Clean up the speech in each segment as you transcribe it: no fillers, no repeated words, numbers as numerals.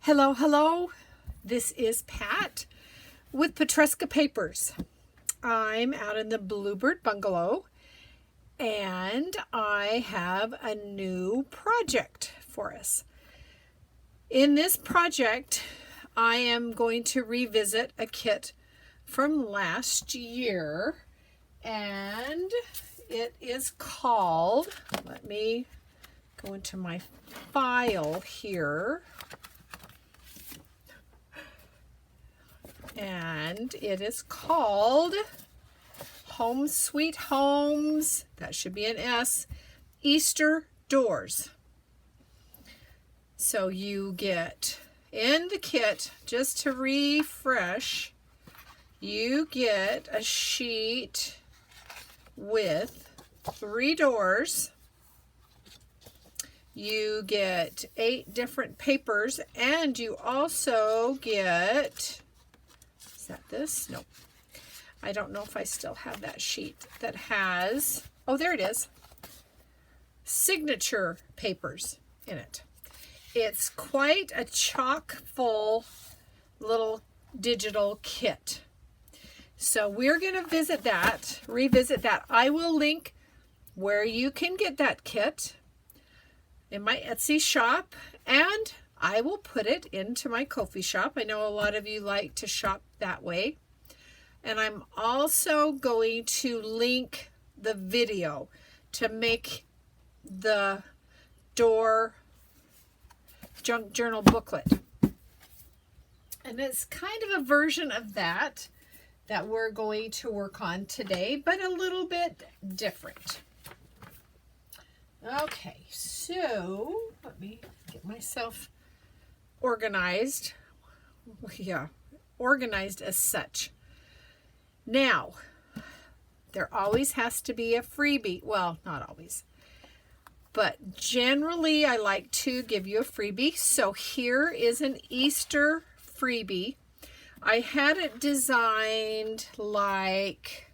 Hello, hello. This is Pat with Petresca Papers. I'm out in the Bluebird Bungalow and I have a new project for us. In this project, I am going to revisit a kit from last year, and it is called, let me go into my file here. And it is called Home Sweet Homes, that should be an S, Easter Doors. So you get in the kit, just to refresh, you get a sheet with 3 doors. You get 8 different papers, and you also get, is that this? No. I don't know if I still have that sheet that has, oh, there it is, signature papers in it. It's quite a chock full little digital kit. So we're going to revisit that. I will link where you can get that kit in my Etsy shop, and I will put it into my Ko-fi shop. I know a lot of you like to shop that way. And I'm also going to link the video to make the door junk journal booklet. And it's kind of a version of that we're going to work on today, but a little bit different. Okay, so let me get myself organized. Yeah, organized as such. Now, there always has to be a freebie. Well, not always, but generally I like to give you a freebie. So here is an Easter freebie. I had it designed like,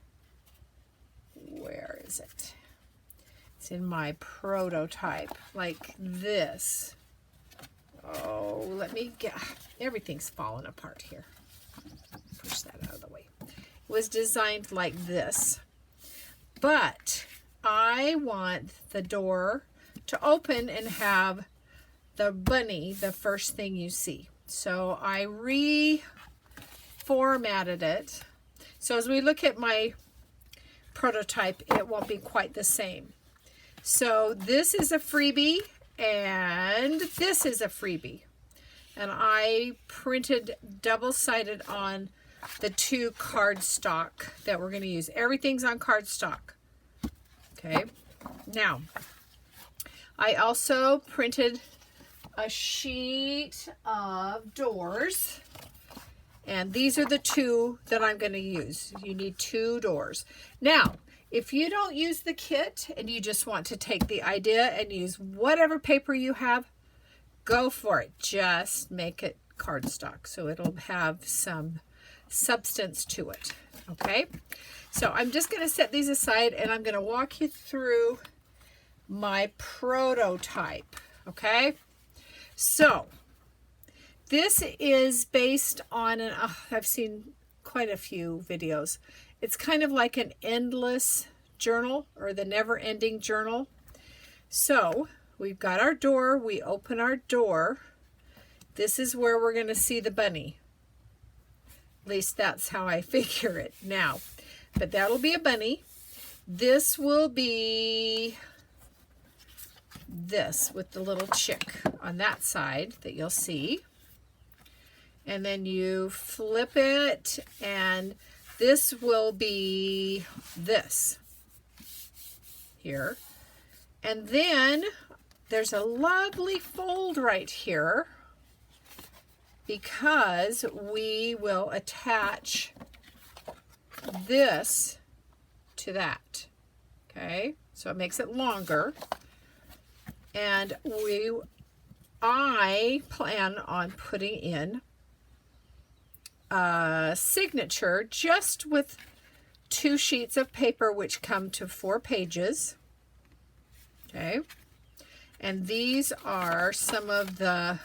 where is it? It's in my prototype, like this. Oh, let me get, everything's falling apart here. Push that out of the way. It was designed like this, but I want the door to open and have the bunny the first thing you see. So I reformatted it. So as we look at my prototype, it won't be quite the same. So this is a freebie, and this is a freebie. And I printed double-sided on the 2 cardstock that we're going to use. Everything's on cardstock. Okay. Now, I also printed a sheet of doors. And these are the 2 that I'm going to use. You need 2 doors. Now, if you don't use the kit and you just want to take the idea and use whatever paper you have, go for it. Just make it cardstock so it'll have some substance to it. Okay? So I'm just going to set these aside and I'm going to walk you through my prototype. Okay? So this is based on I've seen quite a few videos. It's kind of like an endless journal, or the never-ending journal. So we've got our door. We open our door. This is where we're going to see the bunny. At least that's how I figure it now. But that'll be a bunny. This will be this with the little chick on that side that you'll see. And then you flip it, and this will be this here. And then there's a lovely fold right here because we will attach this to that. Okay, so it makes it longer. And I plan on putting in a signature just with 2 sheets of paper, which come to 4 pages. Okay, and these are some of the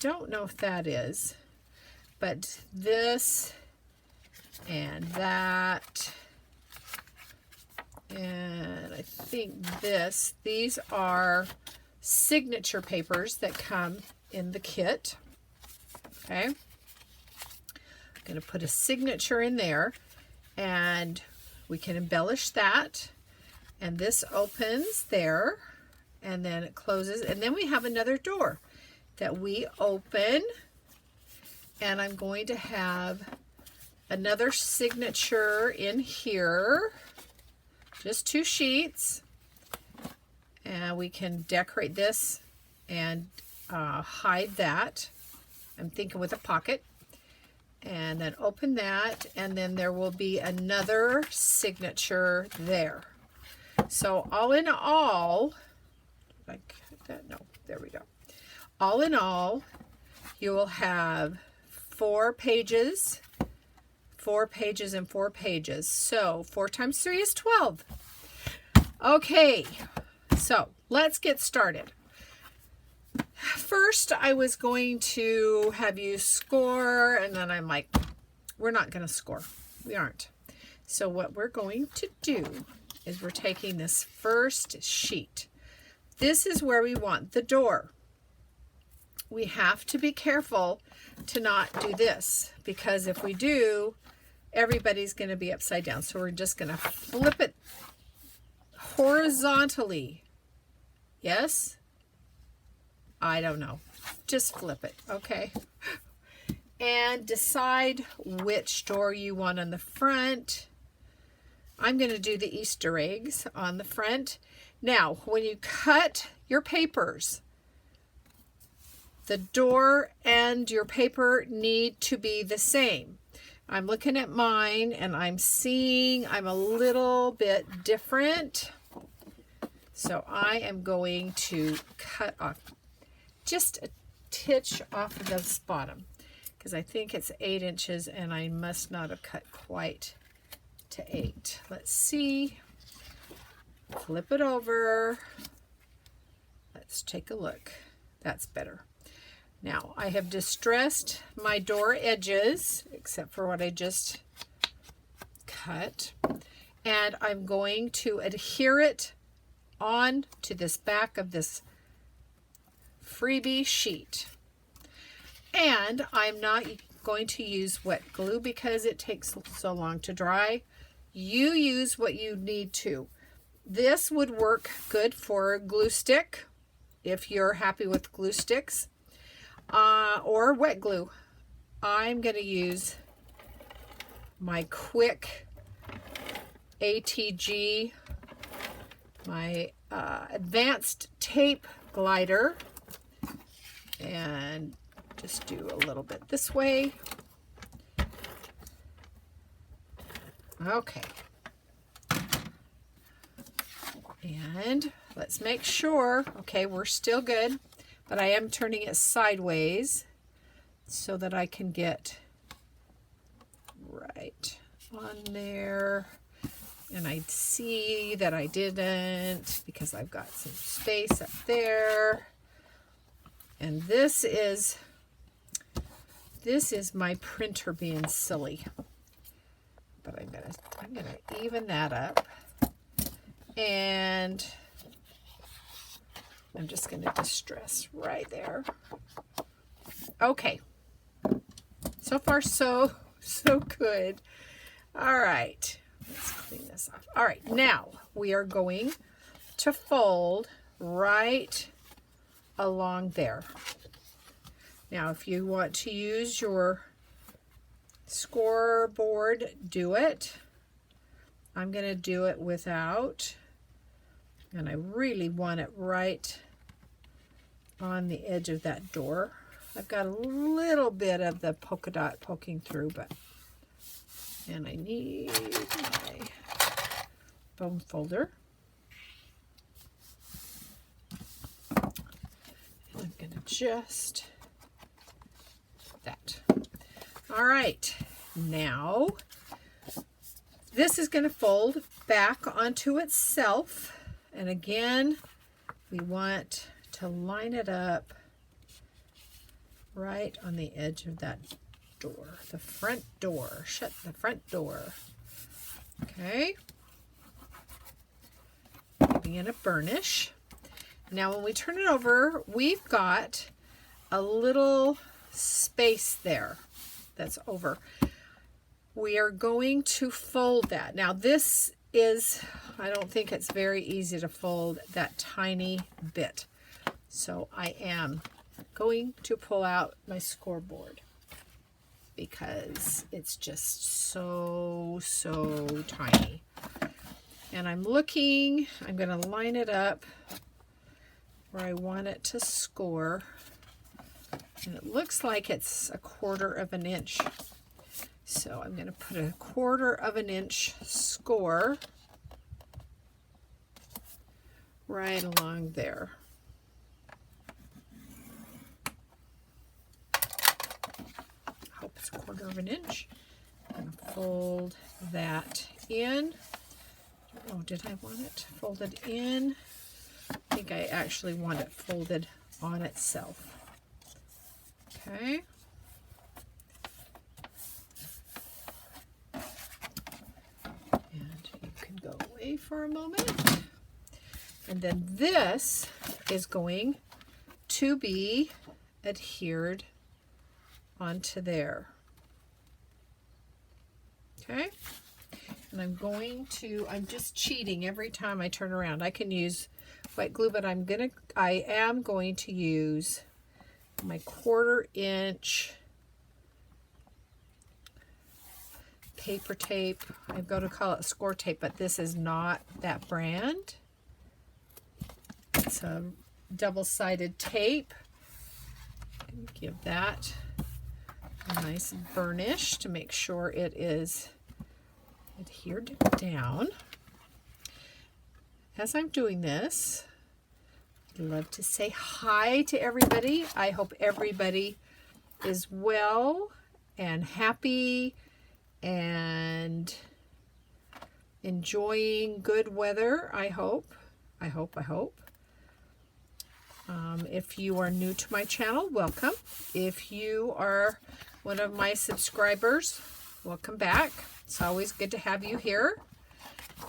don't know if that is, but this and that, and I think these are signature papers that come in the kit. Okay, I'm going to put a signature in there, and we can embellish that, and this opens there, and then it closes, and then we have another door that we open, and I'm going to have another signature in here, just 2 sheets, and we can decorate this and hide that. I'm thinking with a pocket, and then open that, and then there will be another signature there. So all in all, like that, no, there we go. All in all, you will have 4 pages, 4 pages, and 4 pages. So 4 times 3 is 12. Okay, so let's get started. First, I was going to have you score, and then I'm like, we're not going to score. We aren't. So what we're going to do is we're taking this first sheet. This is where we want the door. We have to be careful to not do this, because if we do, everybody's going to be upside down. So we're just going to flip it horizontally. Yes? I don't know. Just flip it. Okay. And decide which door you want on the front. I'm going to do the Easter eggs on the front. Now, when you cut your papers, the door and your paper need to be the same. I'm looking at mine, and I'm seeing I'm a little bit different. So I am going to cut off just a titch off of this bottom, because I think it's 8 inches, and I must not have cut quite to 8. Let's see. Flip it over. Let's take a look. That's better. Now, I have distressed my door edges, except for what I just cut, and I'm going to adhere it on to this back of this freebie sheet. And I'm not going to use wet glue because it takes so long to dry. You use what you need to. This would work good for glue stick if you're happy with glue sticks, or wet glue. I'm going to use my quick ATG, my advanced tape glider, and just do a little bit this way. Okay. And let's make sure, okay, we're still good, but I am turning it sideways so that I can get right on there. And I see that I didn't, because I've got some space up there. And this is my printer being silly. But I'm gonna even that up. And I'm just gonna distress right there. Okay. So far so good. All right. Let's clean this off. All right, now we are going to fold right along there. Now, if you want to use your scoreboard, do it. I'm going to do it without, and I really want it right on the edge of that door. I've got a little bit of the polka dot poking through, and I need my bone folder. And I'm going to just that. All right, now this is going to fold back onto itself, and again we want to line it up right on the edge of that door, the front door. Shut the front door. Okay. Giving it a burnish. Now when we turn it over, we've got a little space there that's over. We are going to fold that. Now this is, I don't think it's very easy to fold that tiny bit. So I am going to pull out my scoreboard because it's just so tiny. And I'm looking, I'm going to line it up where I want it to score. And it looks like it's 1/4 of an inch. So I'm going to put 1/4 of an inch score right along there. Hope it's 1/4 of an inch. I'm going to fold that in. Oh, did I want it folded in? I think I actually want it folded on itself. Okay. And you can go away for a moment. And then this is going to be adhered onto there. Okay. And I'm just cheating every time I turn around. I can use white glue, but I am going to use my 1/4 inch paper tape. I'm going to call it score tape, but this is not that brand. It's a double-sided tape. Give that a nice burnish to make sure it is adhered down. As I'm doing this, I'd love to say hi to everybody. I hope everybody is well and happy and enjoying good weather. I hope. If you are new to my channel, welcome. If you are one of my subscribers, welcome back. It's always good to have you here.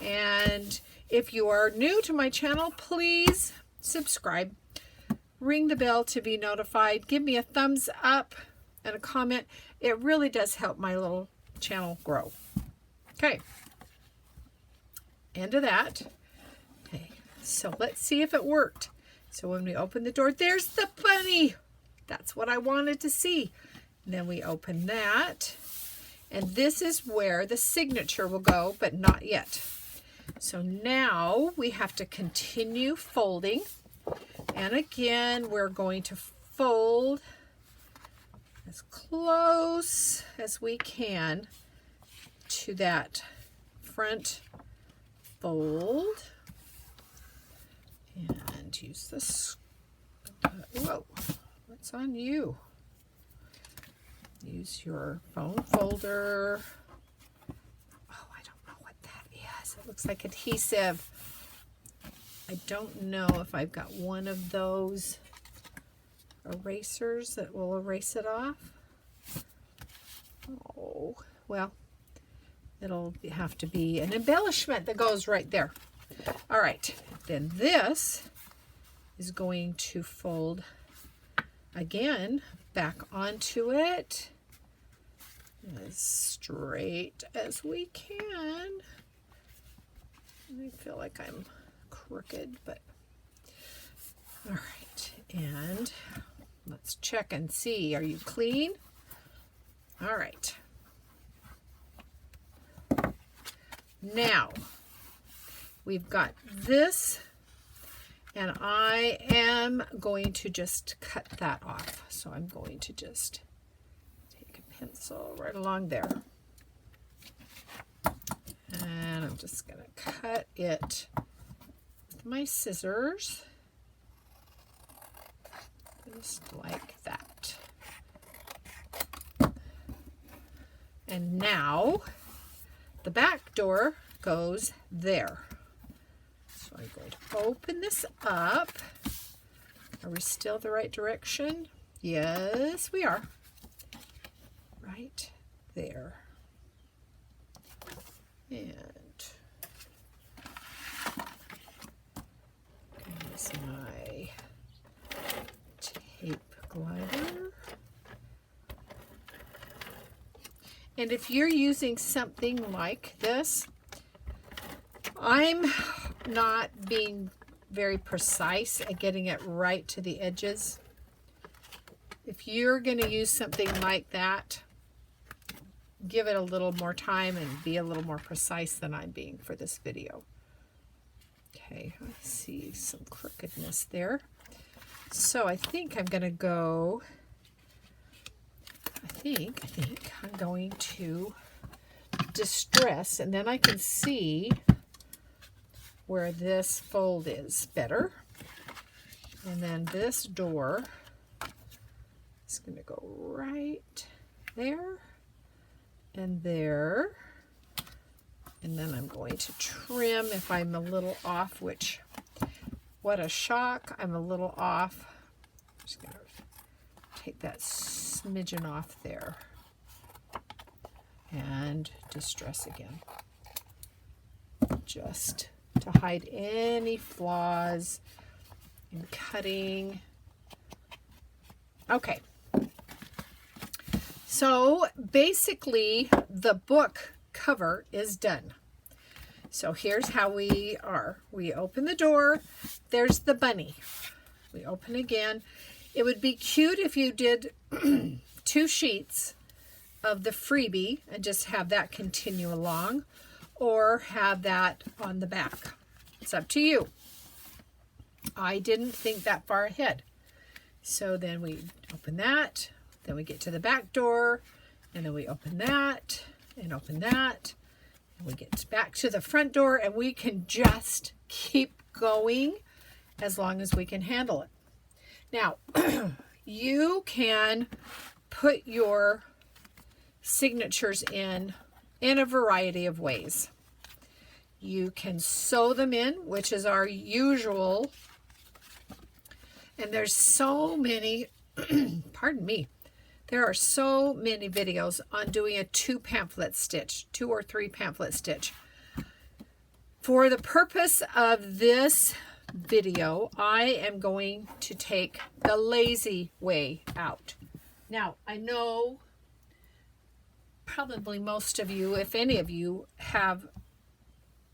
And if you are new to my channel, please subscribe. Ring the bell to be notified. Give me a thumbs up and a comment. It really does help my little channel grow. Okay. End of that. Okay. So let's see if it worked. So when we open the door, there's the bunny. That's what I wanted to see. And then we open that. And this is where the signature will go, but not yet. So now we have to continue folding. And again, we're going to fold as close as we can to that front fold. And use this. Whoa, what's on you? Use your phone folder. Oh, I don't know what that is. It looks like adhesive. I don't know if I've got one of those erasers that will erase it off. Oh, well, it'll have to be an embellishment that goes right there. All right, then this is going to fold again back onto it as straight as we can. I feel like I'm crooked, but all right. And let's check and see. Are you clean? All right. Now we've got this, and I am going to just cut that off. So I'm going to just take a pencil right along there. And I'm just going to cut it with my scissors. Just like that. And now the back door goes there. So I'm going to open this up. Are we still the right direction? Yes, we are. Right there. And here's my tape glider. And if you're using something like this, I'm not being very precise at getting it right to the edges. If you're going to use something like that, give it a little more time and be a little more precise than I'm being for this video. Okay, I see some crookedness there. So I think I'm going to go, I think I'm going to distress, and then I can see where this fold is better. And then this door is going to go right there and there. And then I'm going to trim if I'm a little off, which, what a shock, I'm a little off. I'm just going to take that smidgen off there and distress again, just to hide any flaws in cutting. Okay, so basically the book cover is done. So here's how we are. We open the door, there's the bunny. We open again. It would be cute if you did 2 sheets of the freebie and just have that continue along, or have that on the back. It's up to you. I didn't think that far ahead. So then we open that, then we get to the back door, and then we open that, and open that, and we get back to the front door, and we can just keep going as long as we can handle it. Now, you can put your signatures in a variety of ways. You can sew them in, which is our usual, and there's so many, pardon me, there are so many videos on doing a 2 pamphlet stitch, 2 or 3 pamphlet stitch. For the purpose of this video, I am going to take the lazy way out. Now, I know probably most of you, if any of you, have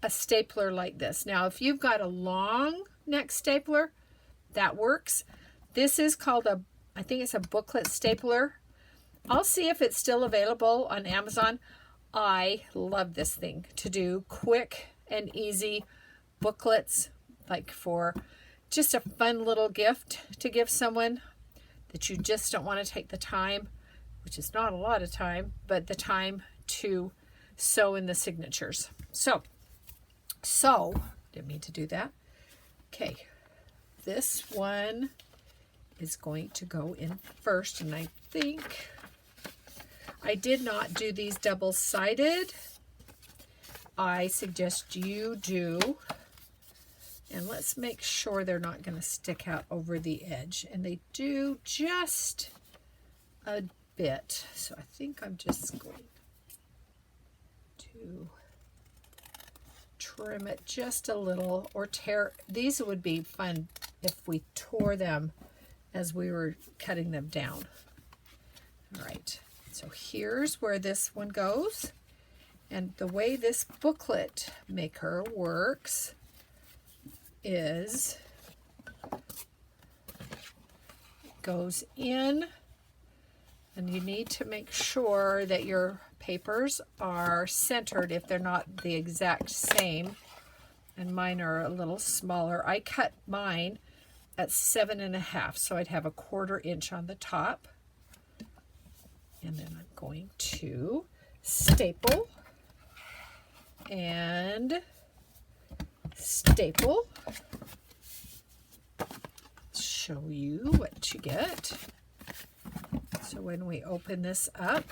a stapler like this. Now, if you've got a long neck stapler, that works. This is called a, I think it's a booklet stapler. I'll see if it's still available on Amazon. I love this thing to do quick and easy booklets, like for just a fun little gift to give someone that you just don't want to take the time, which is not a lot of time, but the time to sew in the signatures. So, didn't mean to do that. Okay, this one is going to go in first, and I think I did not do these double-sided. I suggest you do. And let's make sure they're not going to stick out over the edge. And they do just a bit. So I think I'm just going to trim it just a little, or tear. These would be fun if we tore them as we were cutting them down. All right. So here's where this one goes. And the way this booklet maker works is it goes in, and you need to make sure that your papers are centered if they're not the exact same, and mine are a little smaller. I cut mine at 7.5, so I'd have a 1/4 inch on the top, and then I'm going to staple and staple, show you what you get. So when we open this up,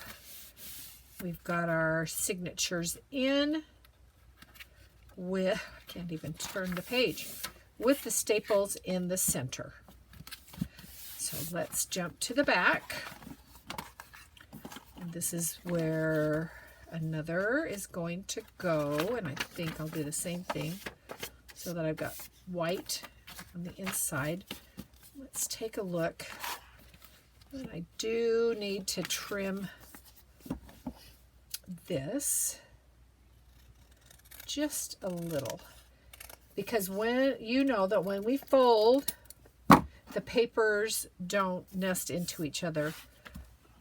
we've got our signatures in with, I can't even turn the page, with the staples in the center. So So let's jump to the back. And this is where another is going to go, and I think I'll do the same thing so that I've got white on the inside. Let's take a look. And I do need to trim this just a little, because when you know that when we fold, the papers don't nest into each other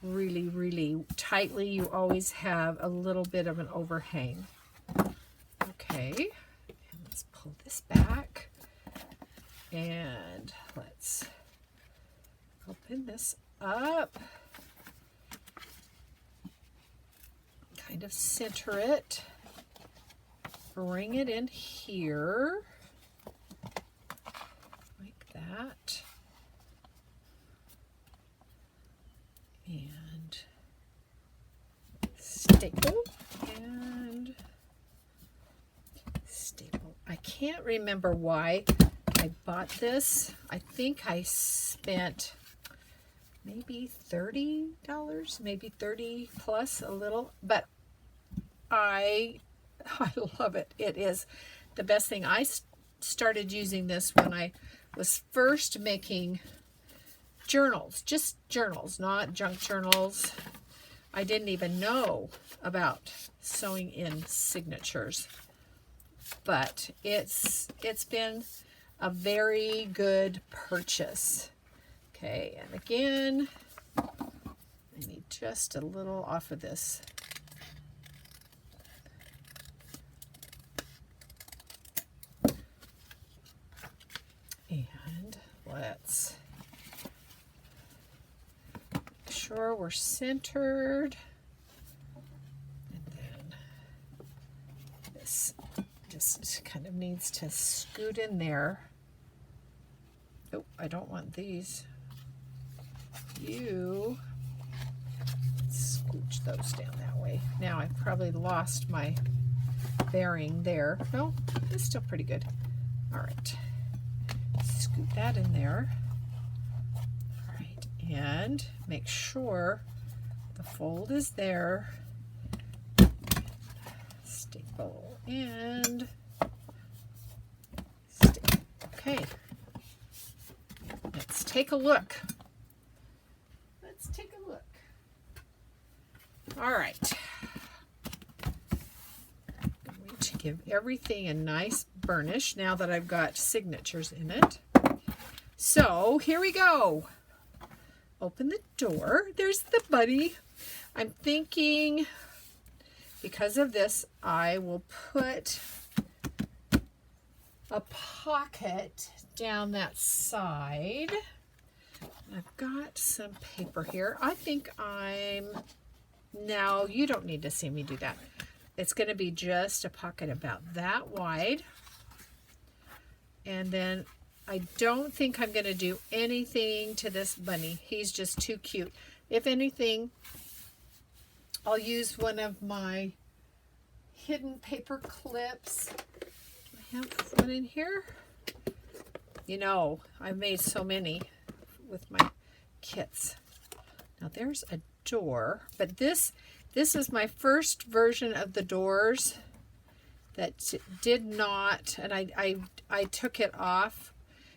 really tightly. You always have a little bit of an overhang. Okay, and let's pull this back and let's open this up, kind of center it, bring it in here like that, and staple and staple. I can't remember why I bought this. I think I spent maybe $30, maybe 30 plus a little, but I love it. It is the best thing. I started using this when I was first making journals, just journals, not junk journals. I didn't even know about sewing in signatures, but it's been a very good purchase. Okay, and again, I need just a little off of this. And let's make sure we're centered. And then this just kind of needs to scoot in there. Oh, I don't want these. You scooch those down that way. Now I've probably lost my bearing there. No, it's still pretty good. All right, scoot that in there. All right, and make sure the fold is there. Staple and staple. Okay, let's take a look. Let's take a look. All right. I'm going to give everything a nice burnish now that I've got signatures in it. So here we go. Open the door. There's the bunny. I'm thinking because of this, I will put a pocket down that side. I've got some paper here. I think now you don't need to see me do that. It's going to be just a pocket about that wide. And then I don't think I'm going to do anything to this bunny. He's just too cute. If anything, I'll use one of my hidden paper clips. Do I have one in here? You know, I've made so many with my kits. Now there's a door, but this is my first version of the doors that did not, and I took it off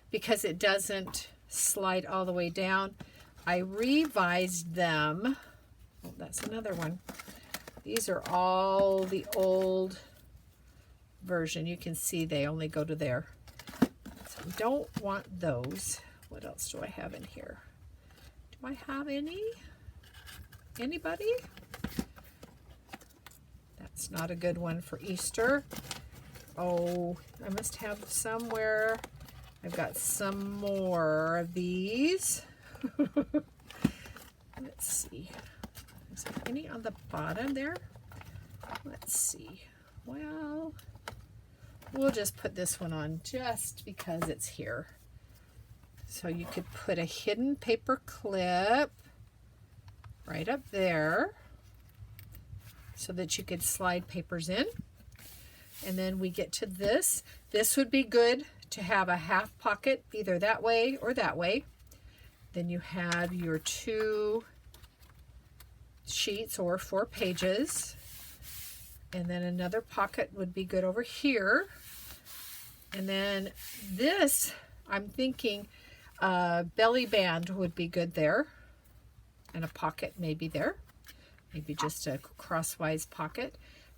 because it doesn't slide all the way down. I revised them. Oh, that's another one. These are all the old version. You can see they only go to there. So we don't want those. What else do I have in here? Do I have any? Anybody? That's not a good one for Easter. Oh, I must have somewhere. I've got some more of these. Let's see. Is there any on the bottom there? Let's see. Well, we'll just put this one on just because it's here. So you could put a hidden paper clip right up there so that you could slide papers in. And then we get to this. This would be good to have a half pocket either that way or that way. Then you have your 2 sheets or 4 pages. And then another pocket would be good over here. And then this, I'm thinking belly band would be good there. And a pocket maybe there. Maybe just a crosswise pocket.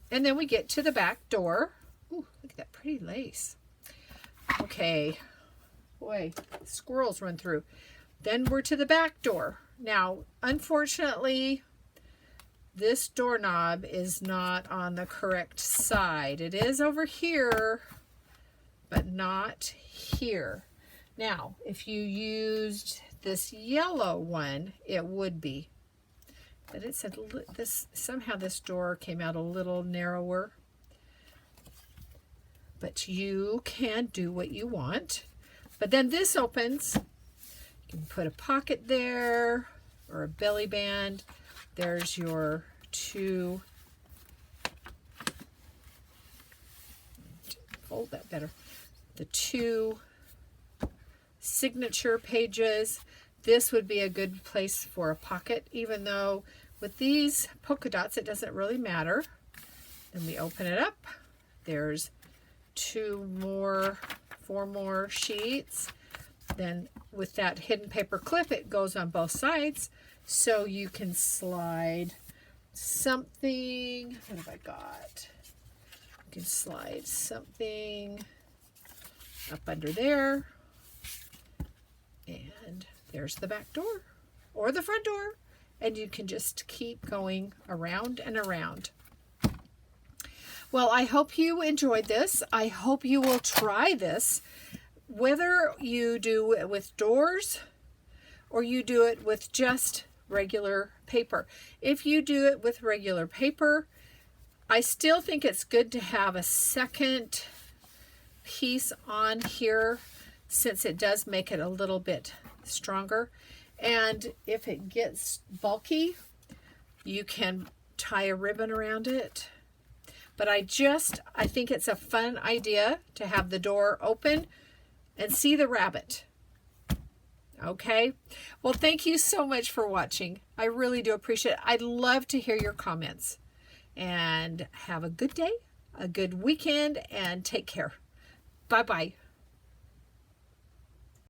And then we get to the back door. Ooh, look at that pretty lace. Okay. Boy, squirrels run through. Then we're to the back door. Now, unfortunately, this doorknob is not on the correct side. It is over here, but not here. Now, if you used this yellow one, it would be. But it said this, somehow this door came out a little narrower. But you can do what you want. But then this opens. You can put a pocket there or a belly band. There's your 2, fold that better, the 2 signature pages. This would be a good place for a pocket, even though with these polka dots it doesn't really matter. Then we open it up. There's 4 more sheets. Then with that hidden paper clip, it goes on both sides, so you can slide something. What have I got? You can slide something up under there. And there's the back door or the front door. And you can just keep going around and around. Well, I hope you enjoyed this. I hope you will try this. Whether you do it with doors or you do it with just regular paper. If you do it with regular paper, I still think it's good to have a second piece on here since it does make it a little bit stronger. And if it gets bulky, you can tie a ribbon around it. But I think it's a fun idea to have the door open and see the rabbit. Okay? Well, thank you so much for watching. I really do appreciate it. I'd love to hear your comments. And have a good day, a good weekend, and take care. Bye-bye.